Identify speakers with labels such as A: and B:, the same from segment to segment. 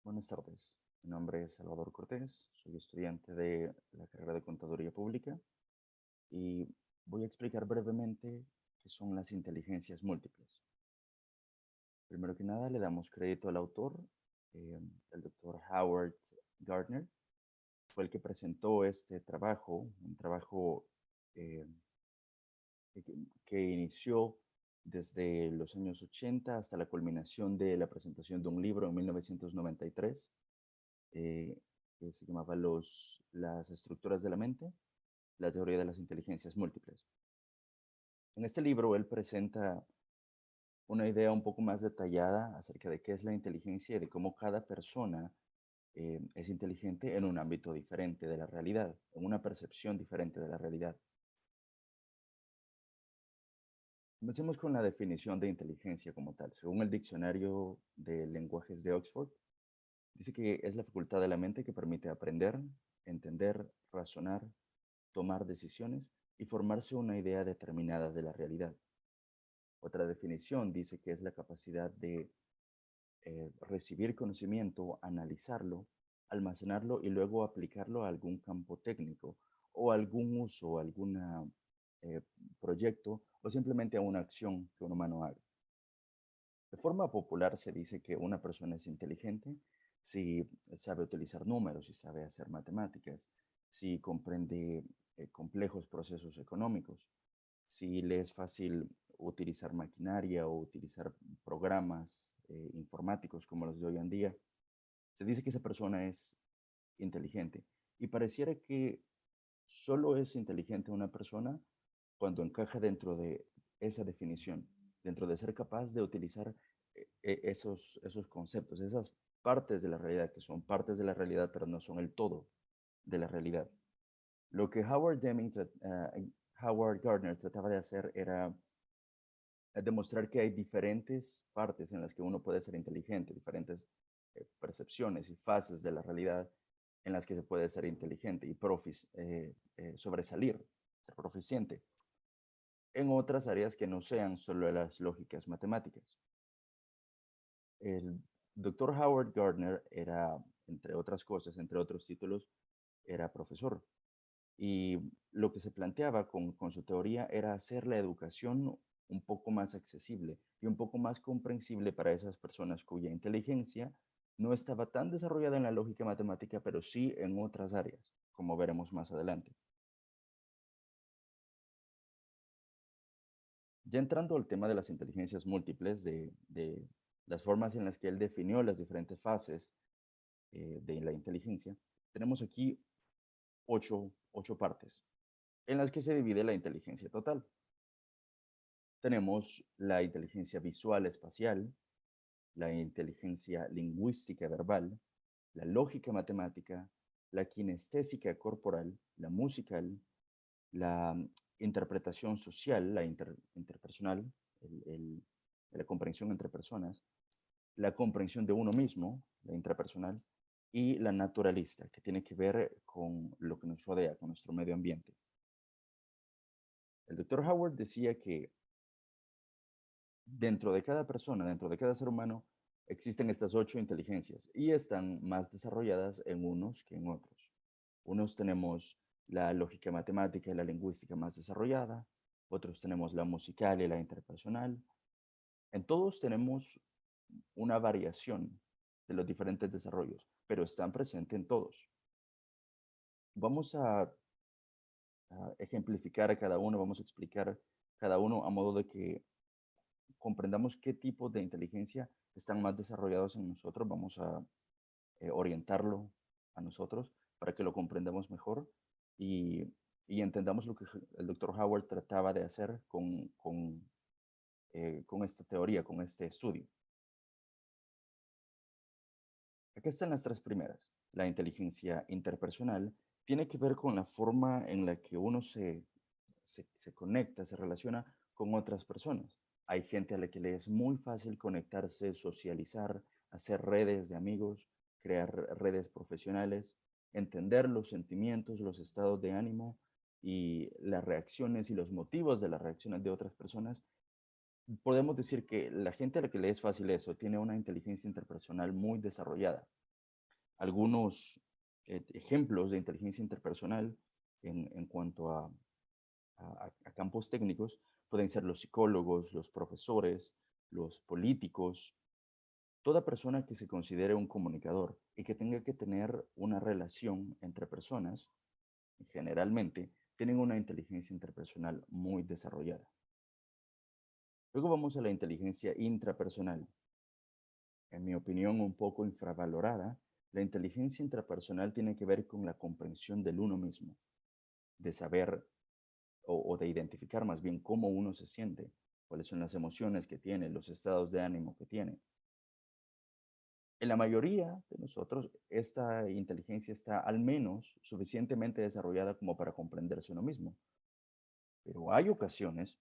A: Buenas tardes. Mi nombre es Salvador Cortés, soy estudiante de la carrera de Contaduría Pública y voy a explicar brevemente qué son las inteligencias múltiples. Primero que nada, le damos crédito al autor, el doctor Howard Gardner, fue el que presentó este trabajo, un trabajo eh, que inició desde los años 80 hasta la culminación de la presentación de un libro en 1993 eh, que se llamaba las estructuras de la mente, la teoría de las inteligencias múltiples. En este libro él presenta una idea un poco más detallada acerca de qué es la inteligencia y de cómo cada persona es inteligente en un ámbito diferente de la realidad, en una percepción diferente de la realidad. Comencemos con la definición de inteligencia como tal. Según el diccionario de lenguajes de Oxford, dice que es la facultad de la mente que permite aprender, entender, razonar, tomar decisiones y formarse una idea determinada de la realidad. Otra definición dice que es la capacidad de recibir conocimiento, analizarlo, almacenarlo y luego aplicarlo a algún campo técnico o algún uso, algún eh, proyecto o simplemente a una acción que un humano haga. De forma popular se dice que una persona es inteligente si sabe utilizar números, si sabe hacer matemáticas, si comprende complejos procesos económicos, si le es fácil utilizar maquinaria o utilizar programas informáticos como los de hoy en día. Se dice que esa persona es inteligente y pareciera que solo es inteligente una persona cuando encaja dentro de esa definición, dentro de ser capaz de utilizar esos conceptos, esas partes de la realidad que son partes de la realidad, pero no son el todo de la realidad. Lo que Howard Gardner trataba de hacer era demostrar que hay diferentes partes en las que uno puede ser inteligente, diferentes percepciones y fases de la realidad en las que se puede ser inteligente y sobresalir, ser proficiente en otras áreas que no sean solo las lógicas matemáticas. El doctor Howard Gardner era, entre otras cosas, entre otros títulos, era profesor. Y lo que se planteaba con su teoría era hacer la educación un poco más accesible y un poco más comprensible para esas personas cuya inteligencia no estaba tan desarrollada en la lógica matemática, pero sí en otras áreas, como veremos más adelante. Ya entrando al tema de las inteligencias múltiples, de las formas en las que él definió las diferentes fases de la inteligencia, tenemos aquí ocho partes en las que se divide la inteligencia total. Tenemos la inteligencia visual espacial, la inteligencia lingüística verbal, la lógica matemática, la kinestésica corporal, la musical, la interpretación social, interpersonal, el- el- la comprensión entre personas, la comprensión de uno mismo, la intrapersonal, y la naturalista, que tiene que ver con lo que nos rodea, con nuestro medio ambiente. El doctor Howard decía que dentro de cada persona, dentro de cada ser humano, existen estas ocho inteligencias y están más desarrolladas en unos que en otros. Unos tenemos la lógica matemática y la lingüística más desarrollada, otros tenemos la musical y la interpersonal. En todos tenemos una variación de los diferentes desarrollos, pero están presentes en todos. Vamos a ejemplificar a cada uno, vamos a explicar cada uno a modo de que comprendamos qué tipos de inteligencia están más desarrollados en nosotros, vamos a orientarlo a nosotros para que lo comprendamos mejor y, y entendamos lo que el doctor Howard trataba de hacer con esta teoría, con este estudio. Aquí están las tres primeras. La inteligencia interpersonal tiene que ver con la forma en la que uno se conecta, se relaciona con otras personas. Hay gente a la que le es muy fácil conectarse, socializar, hacer redes de amigos, crear redes profesionales, entender los sentimientos, los estados de ánimo y las reacciones y los motivos de las reacciones de otras personas. Podemos decir que la gente a la que le es fácil eso tiene una inteligencia interpersonal muy desarrollada. Algunos ejemplos de inteligencia interpersonal en cuanto a campos técnicos pueden ser los psicólogos, los profesores, los políticos, toda persona que se considere un comunicador y que tenga que tener una relación entre personas, generalmente tienen una inteligencia interpersonal muy desarrollada. Luego vamos a la inteligencia intrapersonal. En mi opinión, un poco infravalorada, la inteligencia intrapersonal tiene que ver con la comprensión del uno mismo, de saber o de identificar más bien cómo uno se siente, cuáles son las emociones que tiene, los estados de ánimo que tiene. En la mayoría de nosotros, esta inteligencia está al menos suficientemente desarrollada como para comprenderse uno mismo. Pero hay ocasiones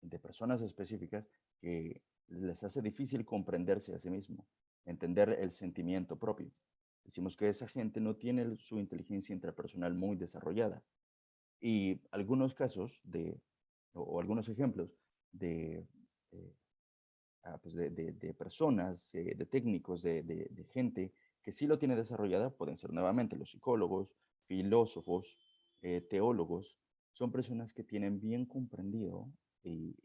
A: de personas específicas que les hace difícil comprenderse a sí mismo, entender el sentimiento propio. Decimos que esa gente no tiene su inteligencia intrapersonal muy desarrollada. Y algunos casos o algunos ejemplos de, eh, pues de personas, de técnicos, de gente que sí lo tiene desarrollada, pueden ser nuevamente los psicólogos, filósofos, teólogos, son personas que tienen bien comprendido y,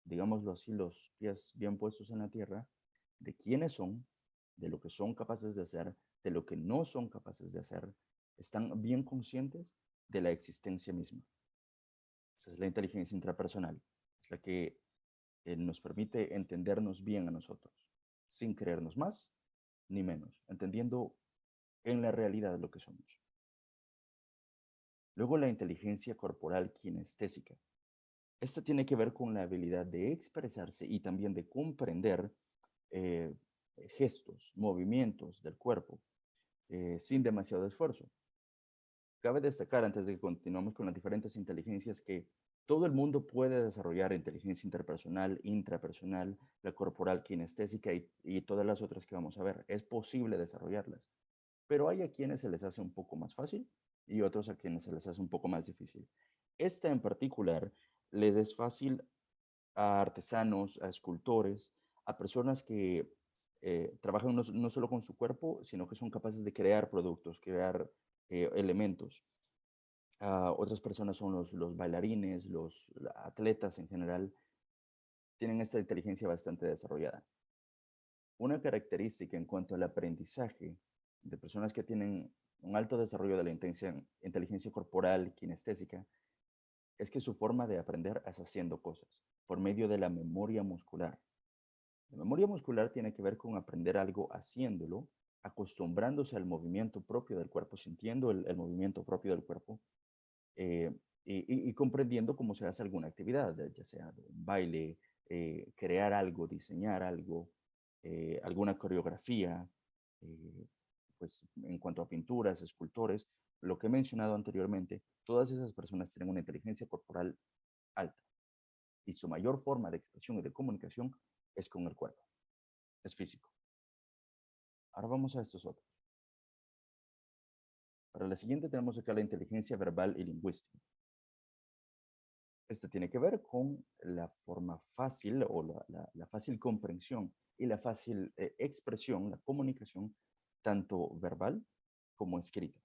A: digámoslo así, los pies bien puestos en la tierra, de quiénes son, de lo que son capaces de hacer, de lo que no son capaces de hacer, están bien conscientes de la existencia misma. Esa es la inteligencia intrapersonal, es la que nos permite entendernos bien a nosotros, sin creernos más ni menos, entendiendo en la realidad lo que somos. Luego la inteligencia corporal kinestésica. Esta tiene que ver con la habilidad de expresarse y también de comprender eh, gestos, movimientos del cuerpo sin demasiado esfuerzo. Cabe destacar, antes de que continuemos con las diferentes inteligencias, que todo el mundo puede desarrollar inteligencia interpersonal, intrapersonal, la corporal kinestésica y todas las otras que vamos a ver. Es posible desarrollarlas, pero hay a quienes se les hace un poco más fácil y otros a quienes se les hace un poco más difícil. Esta en particular les es fácil a artesanos, a escultores, a personas que trabajan no solo con su cuerpo, sino que son capaces de crear productos, crear elementos. Otras personas son los bailarines, los atletas en general, tienen esta inteligencia bastante desarrollada. Una característica en cuanto al aprendizaje de personas que tienen un alto desarrollo de la inteligencia corporal, kinestésica, es que su forma de aprender es haciendo cosas por medio de la memoria muscular. La memoria muscular tiene que ver con aprender algo haciéndolo, acostumbrándose al movimiento propio del cuerpo, sintiendo el movimiento propio del cuerpo eh, y comprendiendo cómo se hace alguna actividad, ya sea un baile, crear algo, diseñar algo, alguna coreografía, eh, pues en cuanto a pinturas, escultores, lo que he mencionado anteriormente, todas esas personas tienen una inteligencia corporal alta y su mayor forma de expresión y de comunicación es con el cuerpo, es físico. Ahora vamos a estos otros. Para la siguiente tenemos acá la inteligencia verbal y lingüística. Este tiene que ver con la forma fácil o la fácil comprensión y la fácil expresión, la comunicación, tanto verbal como escrita.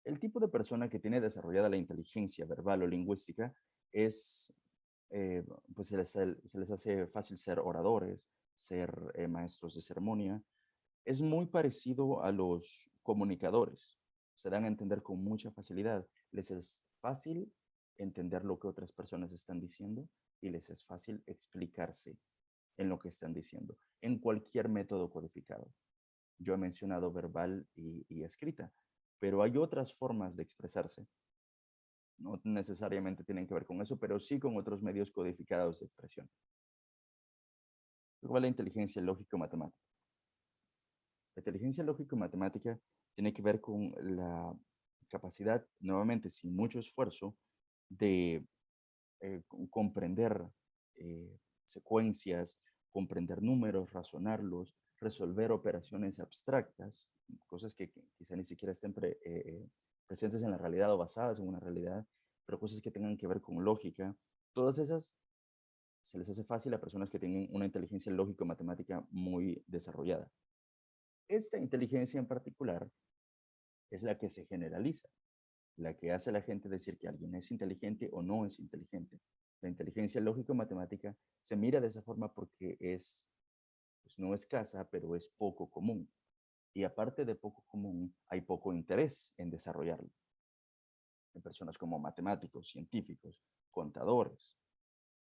A: El tipo de persona que tiene desarrollada la inteligencia verbal o lingüística es, eh, pues se les hace fácil ser oradores, ser maestros de ceremonia. Es muy parecido a los comunicadores. Se dan a entender con mucha facilidad. Les es fácil entender lo que otras personas están diciendo y les es fácil explicarse en lo que están diciendo, en cualquier método codificado. Yo he mencionado verbal y escrita, pero hay otras formas de expresarse. No necesariamente tienen que ver con eso, pero sí con otros medios codificados de expresión. Luego la inteligencia lógico-matemática. La inteligencia lógico-matemática tiene que ver con la capacidad, nuevamente sin mucho esfuerzo, de comprender secuencias, comprender números, razonarlos, resolver operaciones abstractas, cosas que quizá ni siquiera estén presentes en la realidad o basadas en una realidad, pero cosas que tengan que ver con lógica. Todas esas se les hace fácil a personas que tienen una inteligencia lógico-matemática muy desarrollada. Esta inteligencia en particular es la que se generaliza, la que hace a la gente decir que alguien es inteligente o no es inteligente. La inteligencia lógico-matemática se mira de esa forma porque es, pues no escasa, pero es poco común. Y aparte de poco común, hay poco interés en desarrollarlo. En personas como matemáticos, científicos, contadores,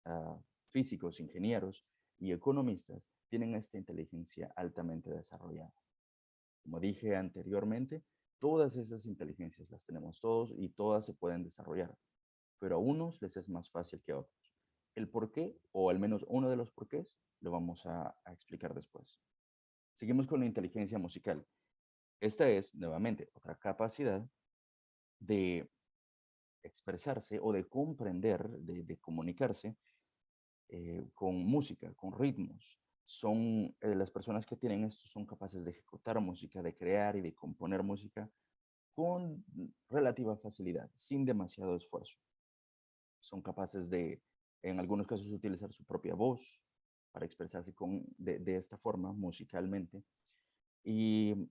A: uh, físicos, ingenieros y economistas tienen esta inteligencia altamente desarrollada. Como dije anteriormente, todas esas inteligencias las tenemos todos y todas se pueden desarrollar, pero a unos les es más fácil que a otros. El por qué, o al menos uno de los porqués, lo vamos a explicar después. Seguimos con la inteligencia musical. Esta es, nuevamente, otra capacidad de expresarse o de comprender, de comunicarse con música, con ritmos. Son las personas que tienen esto son capaces de ejecutar música, de crear y de componer música con relativa facilidad, sin demasiado esfuerzo. Son capaces de, en algunos casos, utilizar su propia voz para expresarse de esta forma musicalmente. Y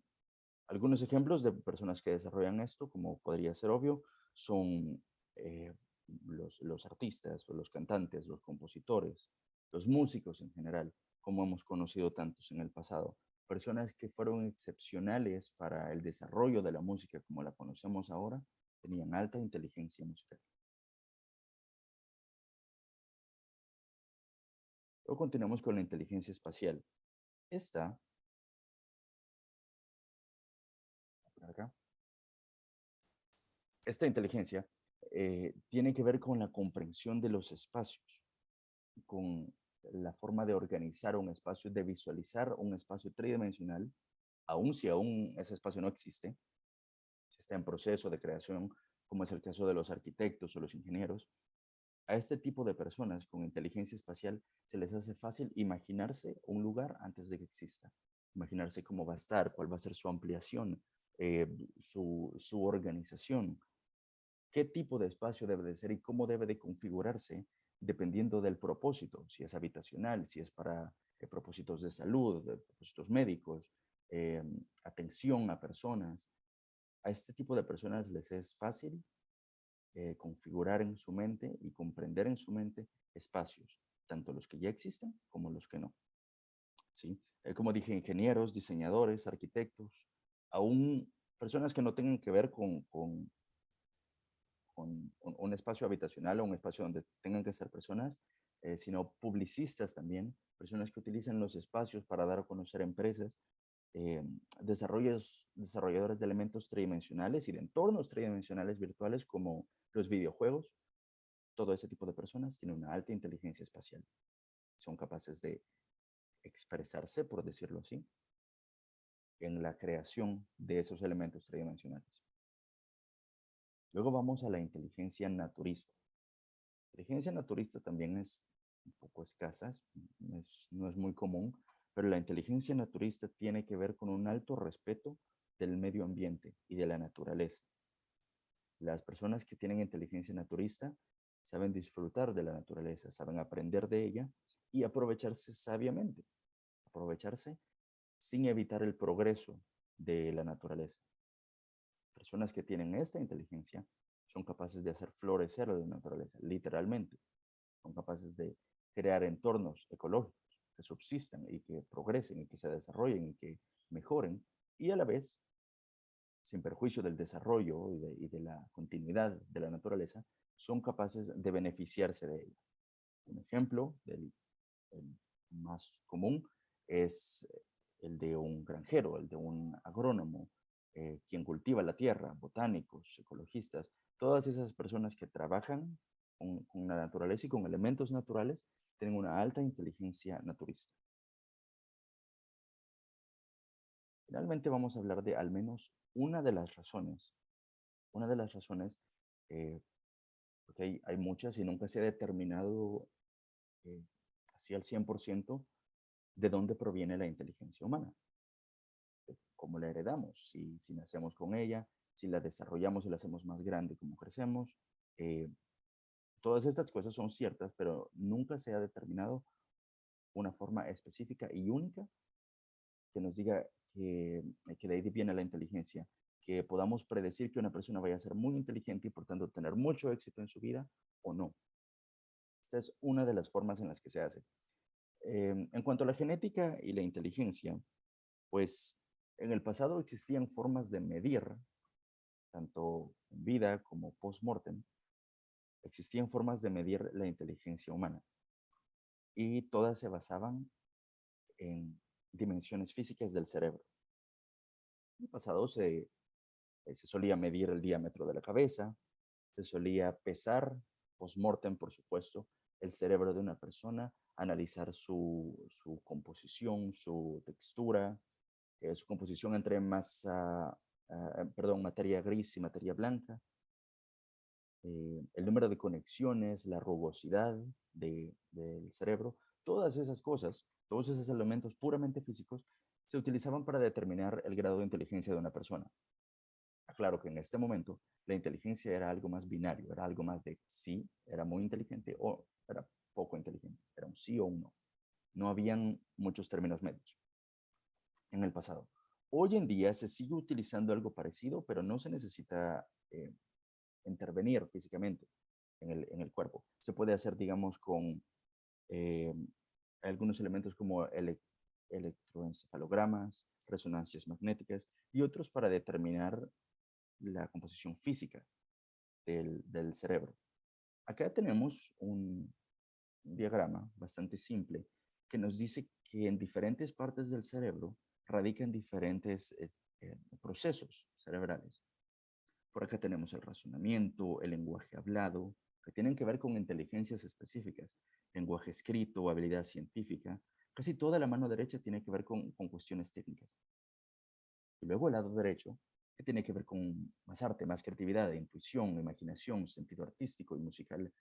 A: algunos ejemplos de personas que desarrollan esto, como podría ser obvio, son eh, los artistas, los cantantes, los compositores, los músicos en general, como hemos conocido tantos en el pasado. Personas que fueron excepcionales para el desarrollo de la música como la conocemos ahora, tenían alta inteligencia musical. Luego continuamos con la inteligencia espacial. Esta, por acá, esta inteligencia tiene que ver con la comprensión de los espacios, con la forma de organizar un espacio, de visualizar un espacio tridimensional, aun si aún ese espacio no existe, si está en proceso de creación, como es el caso de los arquitectos o los ingenieros. A este tipo de personas con inteligencia espacial se les hace fácil imaginarse un lugar antes de que exista, imaginarse cómo va a estar, cuál va a ser su ampliación, su organización, qué tipo de espacio debe de ser y cómo debe de configurarse dependiendo del propósito, si es habitacional, si es para propósitos de salud, de propósitos médicos, eh, atención a personas. A este tipo de personas les es fácil configurar en su mente y comprender en su mente espacios, tanto los que ya existen como los que no. ¿Sí? Como dije, ingenieros, diseñadores, arquitectos, aún personas que no tengan que ver con un espacio habitacional o un espacio donde tengan que ser personas, sino publicistas también, personas que utilizan los espacios para dar a conocer empresas, eh, desarrolladores de elementos tridimensionales y de entornos tridimensionales virtuales como los videojuegos. Todo ese tipo de personas tienen una alta inteligencia espacial. Son capaces de expresarse, por decirlo así, en la creación de esos elementos tridimensionales. Luego vamos a la inteligencia naturista. La inteligencia naturista también es un poco escasa, no es muy común, pero la inteligencia naturista tiene que ver con un alto respeto del medio ambiente y de la naturaleza. Las personas que tienen inteligencia naturista saben disfrutar de la naturaleza, saben aprender de ella y aprovecharse sabiamente, aprovecharse sin evitar el progreso de la naturaleza. Personas que tienen esta inteligencia son capaces de hacer florecer a la naturaleza, literalmente. Son capaces de crear entornos ecológicos que subsistan y que progresen y que se desarrollen y que mejoren y a la vez, sin perjuicio del desarrollo y de la continuidad de la naturaleza, son capaces de beneficiarse de ella. Un ejemplo el más común es el de un granjero, el de un agrónomo, quien cultiva la tierra, botánicos, ecologistas, todas esas personas que trabajan con la naturaleza y con elementos naturales tienen una alta inteligencia naturista. Finalmente vamos a hablar de al menos una de las razones, eh, porque hay muchas y nunca se ha determinado eh, así al 100% de dónde proviene la inteligencia humana, de cómo la heredamos, si nacemos con ella, si la desarrollamos y la hacemos más grande como crecemos. Eh, Todas estas cosas son ciertas, pero nunca se ha determinado una forma específica y única que nos diga que de ahí viene la inteligencia, que podamos predecir que una persona vaya a ser muy inteligente y por tanto tener mucho éxito en su vida o no. Esta es una de las formas en las que se hace. En cuanto a la genética y la inteligencia, pues en el pasado existían formas de medir, tanto en vida como post-mortem, existían formas de medir la inteligencia humana y todas se basaban en dimensiones físicas del cerebro. En el pasado se solía medir el diámetro de la cabeza, se solía pesar post-mortem, por supuesto, el cerebro de una persona, analizar su composición, su textura, su composición entre materia gris y materia blanca, el número de conexiones, la rugosidad del cerebro, todas esas cosas, todos esos elementos puramente físicos se utilizaban para determinar el grado de inteligencia de una persona. Claro que en este momento la inteligencia era algo más binario, era algo más de sí, era muy inteligente o era poco inteligente, era un sí o un no. No habían muchos términos medios en el pasado. Hoy en día se sigue utilizando algo parecido, pero no se necesita intervenir físicamente en el cuerpo. Se puede hacer, digamos, con eh, algunos elementos como electroencefalogramas, resonancias magnéticas y otros para determinar la composición física del cerebro. Acá tenemos un diagrama bastante simple que nos dice que en diferentes partes del cerebro radican diferentes procesos cerebrales. Por acá tenemos el razonamiento, el lenguaje hablado, que tienen que ver con inteligencias específicas, lenguaje escrito, habilidad científica. Casi toda la mano derecha tiene que ver con cuestiones técnicas. Y luego el lado derecho, que tiene que ver con más arte, más creatividad, intuición, imaginación, sentido artístico y musical.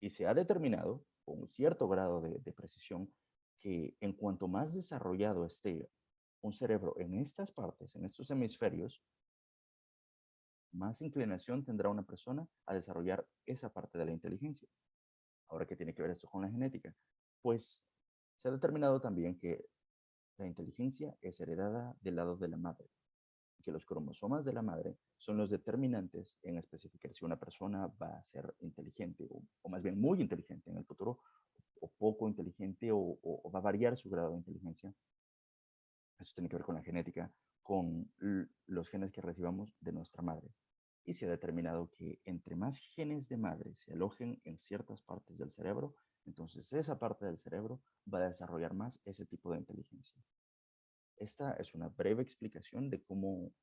A: Y se ha determinado, con un cierto grado de precisión, que en cuanto más desarrollado esté un cerebro en estas partes, en estos hemisferios, más inclinación tendrá una persona a desarrollar esa parte de la inteligencia. Ahora, ¿qué tiene que ver esto con la genética? Pues se ha determinado también que la inteligencia es heredada del lado de la madre, que los cromosomas de la madre son los determinantes en especificar si una persona va a ser inteligente o más bien muy inteligente en el futuro o poco inteligente o va a variar su grado de inteligencia. Eso tiene que ver con la genética, con los genes que recibamos de nuestra madre. Y se ha determinado que entre más genes de madre se alojen en ciertas partes del cerebro, entonces esa parte del cerebro va a desarrollar más ese tipo de inteligencia. Esta es una breve explicación de cómo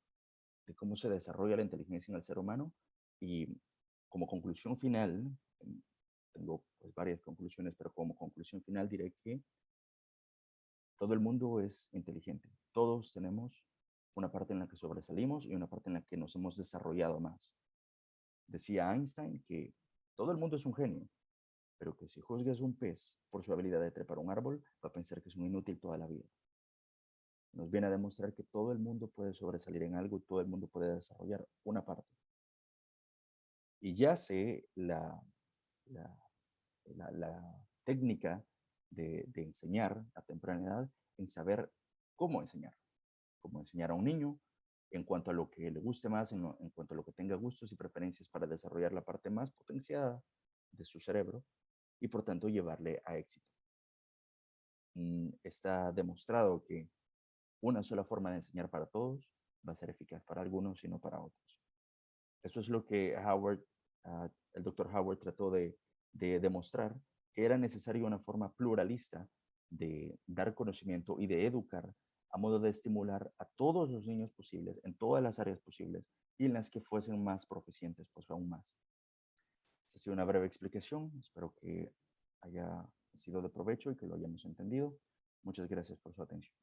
A: se desarrolla la inteligencia en el ser humano y como conclusión final, tengo pues varias conclusiones, pero como conclusión final diré que todo el mundo es inteligente. Todos tenemos una parte en la que sobresalimos y una parte en la que nos hemos desarrollado más. Decía Einstein que todo el mundo es un genio, pero que si juzgas un pez por su habilidad de trepar un árbol, va a pensar que es un inútil toda la vida. Nos viene a demostrar que todo el mundo puede sobresalir en algo y todo el mundo puede desarrollar una parte. Y ya sé la, la técnica de enseñar a temprana edad en saber cómo enseñar. Cómo enseñar a un niño en cuanto a lo que le guste más, en cuanto a lo que tenga gustos y preferencias para desarrollar la parte más potenciada de su cerebro y por tanto llevarle a éxito. Está demostrado que una sola forma de enseñar para todos va a ser eficaz para algunos y no para otros. Eso es lo que el doctor Howard trató de demostrar, que era necesaria una forma pluralista de dar conocimiento y de educar a modo de estimular a todos los niños posibles, en todas las áreas posibles, y en las que fuesen más proficientes, pues aún más. Esa ha sido una breve explicación, espero que haya sido de provecho y que lo hayamos entendido. Muchas gracias por su atención.